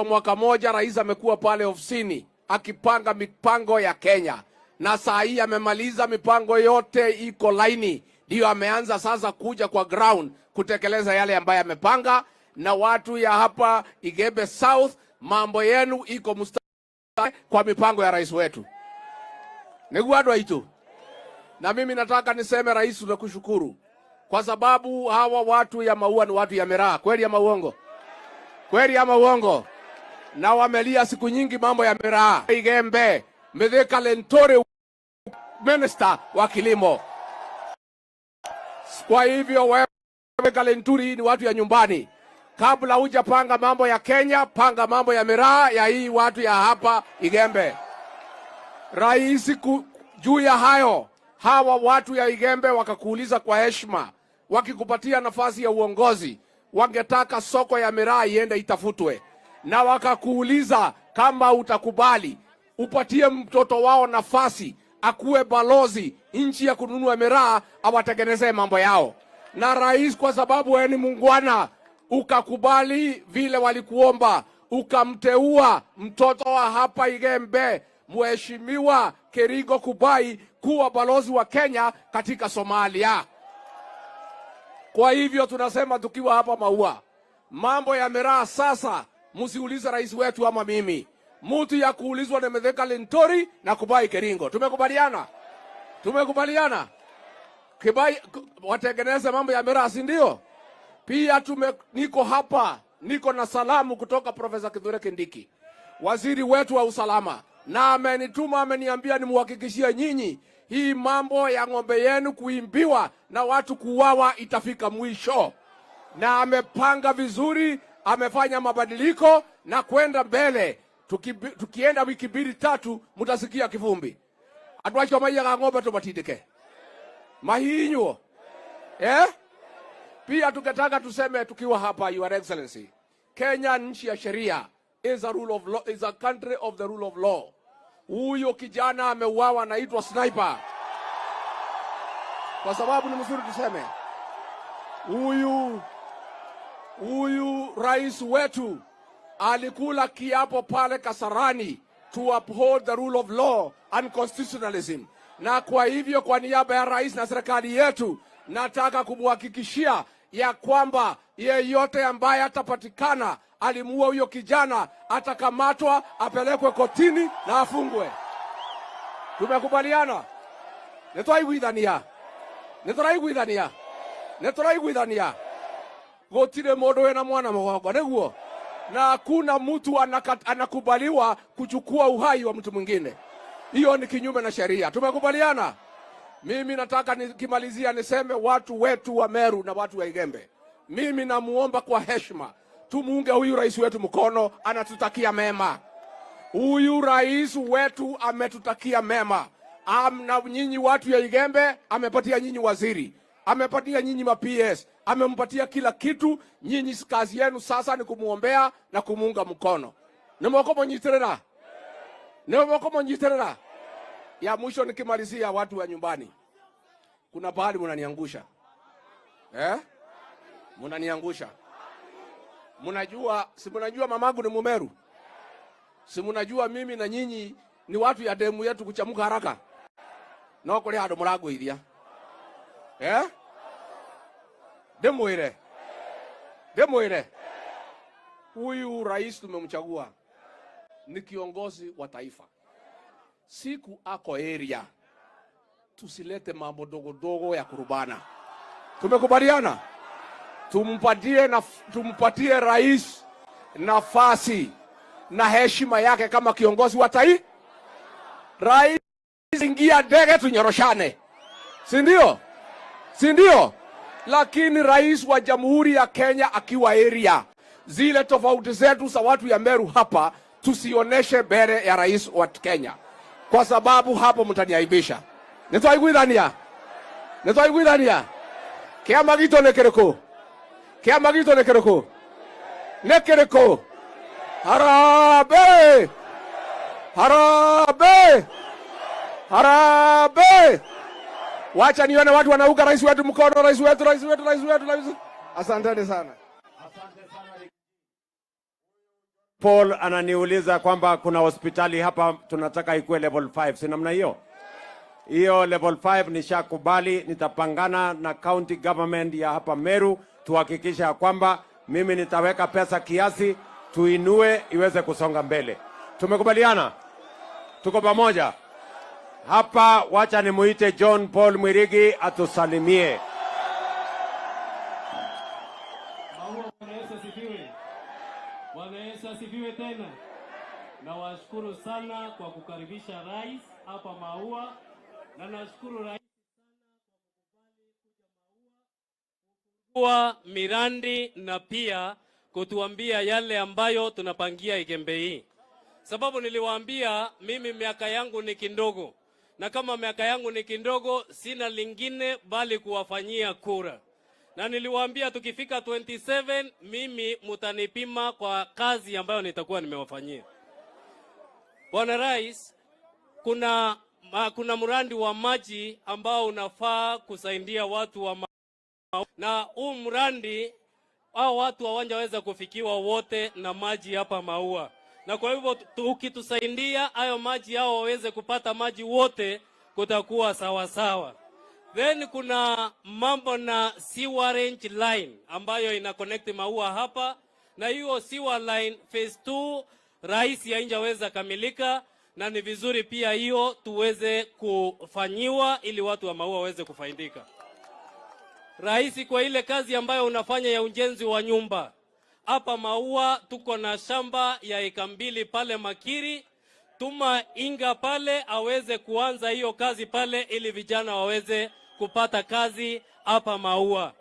mwaka moja rais amekuwa pale ofisini akipanga mipango ya Kenya, na saa hii amemaliza mipango yote, iko laini, ndio ameanza sasa kuja kwa ground kutekeleza yale ambayo amepanga. Na watu ya hapa Igembe South, mambo yenu iko mustari kwa mipango ya rais wetu. Neguadwa itu. Na mimi nataka niseme rais, tunakushukuru kwa sababu hawa watu ya Maua ni watu ya miraa. Kweli ama uongo? Kweli ama uongo? Na wamelia siku nyingi mambo ya miraa. Igembe Mithika Lentore minister wa kilimo. Kwa hivyo wewe Kalenturi ni watu ya nyumbani. Kabla hujapanga mambo ya Kenya, panga mambo ya miraa ya hii watu ya hapa Igembe. Rais juu ya hayo, hawa watu ya Igembe wakakuuliza kwa heshima, wakikupatia nafasi ya uongozi, wangetaka soko ya miraa iende itafutwe. Na wakakuuliza kama utakubali upatie mtoto wao nafasi akuwe balozi nchi ya kununua miraa, awatengenezee mambo yao. Na rais, kwa sababu wewe ni muungwana, ukakubali vile walikuomba, ukamteua mtoto wa hapa Igembe, Mheshimiwa Kerigo Kubai, kuwa balozi wa Kenya katika Somalia. Kwa hivyo tunasema tukiwa hapa Maua, mambo ya miraa sasa msiulize rais wetu ama mimi. Mtu ya kuulizwa ni Mithika Lentore na Kubai Keringo. Tumekubaliana? Tumekubaliana? Kubai watengeneze mambo ya miraa, si ndio? Pia niko hapa, niko na salamu kutoka Profesa Kithure Kindiki, waziri wetu wa usalama, na amenituma, ameniambia nimuhakikishie nyinyi hii mambo ya ng'ombe yenu kuimbiwa na watu kuuawa itafika mwisho. Na amepanga vizuri, amefanya mabadiliko na kwenda mbele. Tukienda wiki 2-3 mutasikia kivumbi. Atwacho maiya ga ng'ombe tubatindike. Mahinyo. Pia tukataka tuseme tukiwa hapa, Your Excellency, Kenya nchi ya sheria, is a rule of law, is a country of the rule of law. Huyo kijana ameuawa, anaitwa sniper. Kwa sababu ni mzuri tuseme, huyu rais wetu alikula kiapo pale Kasarani to uphold the rule of law and constitutionalism. Na kwa hivyo kwa niaba ya rais na serikali yetu, nataka kumhakikishia ya kwamba yeyote ambaye atapatikana alimuua huyo kijana atakamatwa, apelekwe kotini na afungwe. Tumekubaliana? Netoraiguithania. Gotire modo wena mwana mwago neguo. Na hakuna mtu anakubaliwa kuchukua uhai wa mtu mwingine. Hiyo ni kinyume na sheria. Tumekubaliana? Mimi nataka nikimalizia niseme watu wetu wa Meru na watu wa Igembe, mimi namuomba kwa heshima tumuunge huyu rais wetu mkono, anatutakia mema. Huyu rais wetu ametutakia mema. Na nyinyi watu ya Igembe amepatia nyinyi waziri, amepatia nyinyi ma-PS, amempatia kila kitu. Nyinyi kazi yenu sasa ni kumuombea na kumuunga mkono. Nimwoko mnyiterera. Ya mwisho nikimalizia, watu wa nyumbani, kuna pahali mnaniangusha. Mnaniangusha. Si mnajua mamangu ni Mumeru? Si mnajua mimi na nyinyi ni watu ya demu yetu kuchamuka haraka? No kule hado murago idia. Demu ile. Huyu rais tumemchagua ni kiongozi wa taifa. Siku ako area, tusilete mambo dogo ya kurubana. Tumekubaliana? Tumpatie rais nafasi na heshima yake kama kiongozi wa taifa. Rais ingia ndege tunyoroshane. Si ndio? Lakini rais wa Jamhuri ya Kenya akiwa area, zile tofauti zetu za watu ya Meru hapa tusioneshe mbele ya rais wa Kenya, kwa sababu hapo mtaniaibisha. Netoiguithania. Kiama gitu nekereko. Harabe. Wacha nione watu wanauka rais wetu mkono, rais wetu. Asanteni sana. Paul ananiuliza kwamba kuna hospitali hapa tunataka ikuwe level 5. Si namna hiyo? Hiyo level 5 nishakubali, nitapangana na county government ya hapa Meru tuhakikisha kwamba mimi nitaweka pesa kiasi tuinue iweze kusonga mbele. Tumekubaliana? Tuko pamoja? Hapa wacha nimuite John Paul Mwirigi atusalimie. Bwana Yesu asifiwe tena. Nawashukuru sana kwa kukaribisha rais hapa Maua, na nashukuru rais kwa mirandi na pia kutuambia yale ambayo tunapangia Igembe hii. Sababu niliwaambia mimi miaka yangu ni kindogo, na kama miaka yangu ni kindogo sina lingine bali kuwafanyia kura. Na niliwaambia tukifika 27 mimi mutanipima kwa kazi ambayo nitakuwa nimewafanyia. Bwana Rais, kuna mradi wa maji ambao unafaa kusaidia watu wa na huu mradi hao watu hawajaweza kufikiwa wote na maji hapa Maua. Na kwa hivyo ukitusaidia hayo maji hao waweze kupata maji wote, kutakuwa sawa sawa. Then kuna mambo na sewerage line ambayo ina connect Maua hapa, na hiyo sewer line phase 2 rais haijaweza kamilika, na ni vizuri pia hiyo tuweze kufanyiwa ili watu wa Maua waweze kufaidika. Rais, kwa ile kazi ambayo unafanya ya ujenzi wa nyumba hapa Maua, tuko na shamba ya eka 2 pale Makiri. Tuma Inga pale aweze kuanza hiyo kazi pale ili vijana waweze kupata kazi hapa Maua.